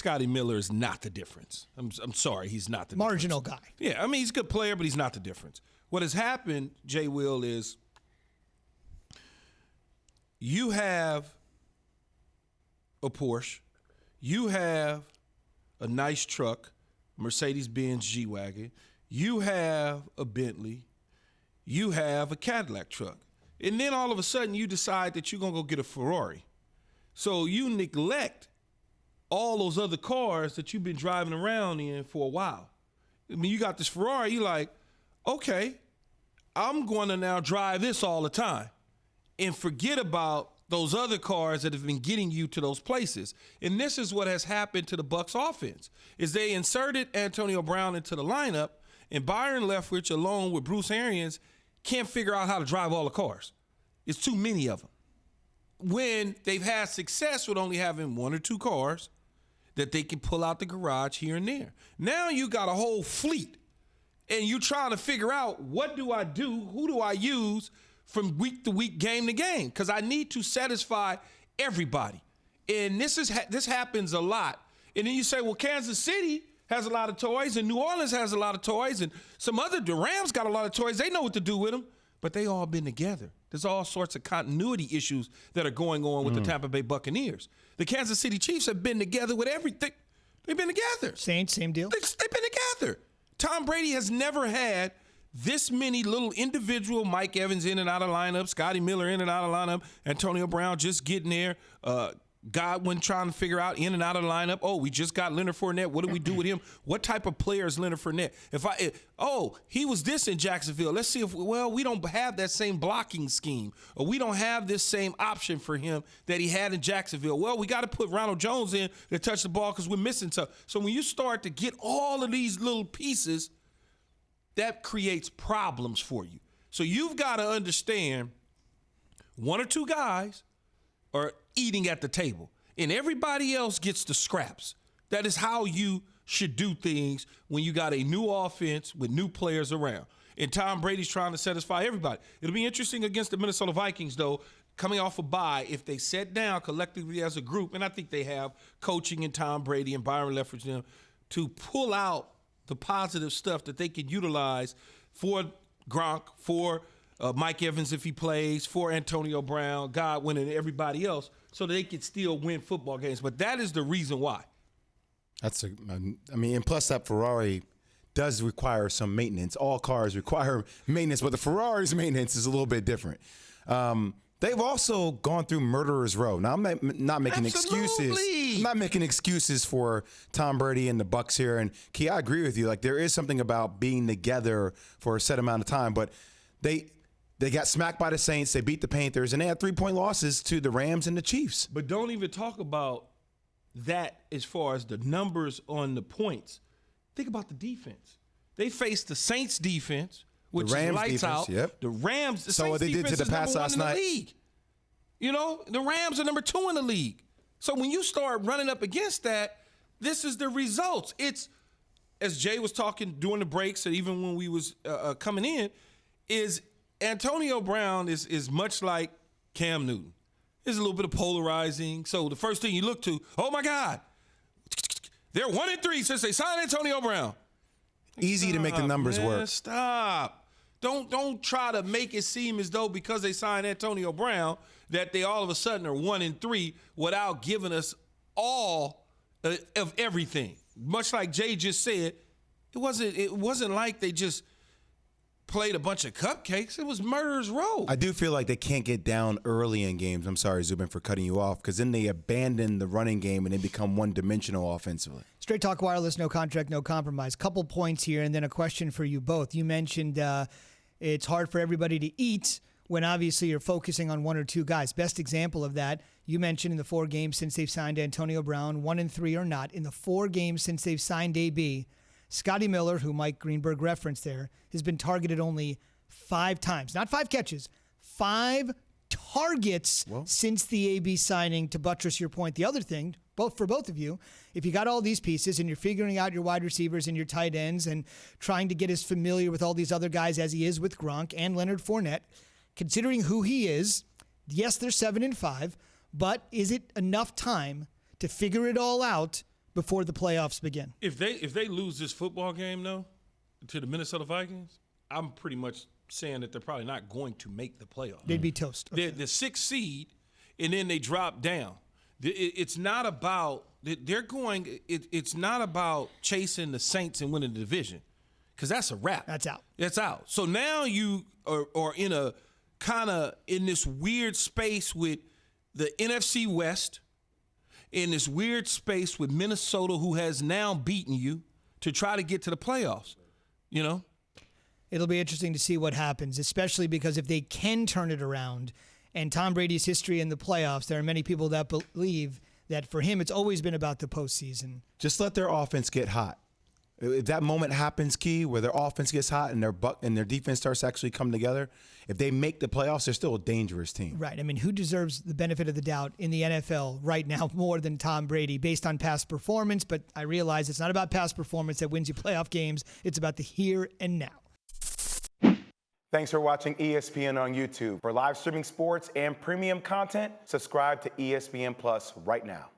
Scotty Miller is not the difference. I'm sorry, he's not the marginal difference. Guy. Yeah, I mean, he's a good player, but he's not the difference. What has happened, JWill, is you have a Porsche, you have a nice truck, Mercedes-Benz G-Wagon, you have a Bentley, you have a Cadillac truck. And then all of a sudden you decide that you're going to go get a Ferrari. So you neglect all those other cars that you've been driving around in for a while. I mean, you got this Ferrari, you're like, okay, I'm going to now drive this all the time and forget about those other cars that have been getting you to those places. And this is what has happened to the Bucs offense, is they inserted Antonio Brown into the lineup, and Byron Leftwich, along with Bruce Arians, can't figure out how to drive all the cars. It's too many of them. When they've had success with only having one or two cars that they can pull out the garage here and there. Now you got a whole fleet, and you're trying to figure out, what do I do? Who do I use from week to week, game to game? Because I need to satisfy everybody. And this happens a lot. And then you say, well, Kansas City has a lot of toys, and New Orleans has a lot of toys, and the Rams got a lot of toys. They know what to do with them, but they all been together. There's all sorts of continuity issues that are going on with the Tampa Bay Buccaneers. The Kansas City Chiefs have been together with everything. They've been together. Same deal. They've been together. Tom Brady has never had this many little individual Mike Evans in and out of lineup, Scotty Miller in and out of lineup, Antonio Brown just getting there, Godwin trying to figure out in and out of the lineup. Oh, we just got Leonard Fournette. What do we do with him? What type of player is Leonard Fournette? He was this in Jacksonville. Let's see we don't have that same blocking scheme, or we don't have this same option for him that he had in Jacksonville. Well, we got to put Ronald Jones in to touch the ball because we're missing stuff. So when you start to get all of these little pieces, that creates problems for you. So you've got to understand, one or two guys are eating at the table, and everybody else gets the scraps. That is how you should do things when you got a new offense with new players around. And Tom Brady's trying to satisfy everybody. It'll be interesting against the Minnesota Vikings, though, coming off a bye, if they sat down collectively as a group, and I think they have, coaching and Tom Brady and Byron Leftwich, to pull out the positive stuff that they can utilize for Gronk, for Mike Evans if he plays, for Antonio Brown, Godwin, and everybody else, so that they can still win football games. But that is the reason why. And plus that Ferrari does require some maintenance. All cars require maintenance, but the Ferrari's maintenance is a little bit different. They've also gone through murderer's row. Now, I'm not making excuses. I'm not making excuses for Tom Brady and the Bucs here. And Key, I agree with you. Like, there is something about being together for a set amount of time, but they got smacked by the Saints. They beat the Panthers, and they had 3-point losses to the Rams and the Chiefs. But don't even talk about that as far as the numbers on the points. Think about the defense. They faced the Saints defense, which is lights defense, out. Yep. The Rams, the Saints what they did to the pass last night. League. You know, the Rams are number 2 in the league. So when you start running up against that, this is the results. It's, as Jay was talking during the breaks, and even when we was coming in, is Antonio Brown is much like Cam Newton. There's a little bit of polarizing. So the first thing you look to, oh my God, they're 1-3 since they signed Antonio Brown. Easy to make the numbers work. Stop. Don't try to make it seem as though because they signed Antonio Brown that they all of a sudden are 1-3 without giving us all of everything. Much like Jay just said, it wasn't like they just played a bunch of cupcakes. It was murderer's row. I do feel like they can't get down early in games. I'm sorry, Zubin, for cutting you off, because then they abandon the running game and they become one-dimensional offensively. Straight Talk Wireless, no contract, no compromise. Couple points here, and then a question for you both. You mentioned it's hard for everybody to eat when obviously you're focusing on one or two guys. Best example of that, you mentioned in the 4 games since they've signed Antonio Brown, 1-3 or not, in the 4 games since they've signed AB, Scotty Miller, who Mike Greenberg referenced there, has been targeted only 5 times. Not 5 catches, 5 targets since the AB signing, to buttress your point. The other thing, for both of you, if you got all these pieces and you're figuring out your wide receivers and your tight ends and trying to get as familiar with all these other guys as he is with Gronk and Leonard Fournette, considering who he is, yes, they're 7-5, but is it enough time to figure it all out before the playoffs begin. If they lose this football game, though, to the Minnesota Vikings, I'm pretty much saying that they're probably not going to make the playoffs. They'd be toast. Okay. They're the 6th seed, and then they drop down. It's not about it's not about chasing the Saints and winning the division, because that's a wrap. That's out. That's out. So now you are in a kind of in this weird space with the NFC West, in this weird space with Minnesota, who has now beaten you to try to get to the playoffs. You know? It'll be interesting to see what happens, especially because if they can turn it around, and Tom Brady's history in the playoffs, there are many people that believe that for him, it's always been about the postseason. Just let their offense get hot. If that moment happens, Key, where their offense gets hot and their defense starts to actually come together, if they make the playoffs, they're still a dangerous team. Right. I mean, who deserves the benefit of the doubt in the NFL right now more than Tom Brady based on past performance? But I realize it's not about past performance that wins you playoff games. It's about the here and now. Thanks for watching ESPN on YouTube. For live streaming sports and premium content, subscribe to ESPN Plus right now.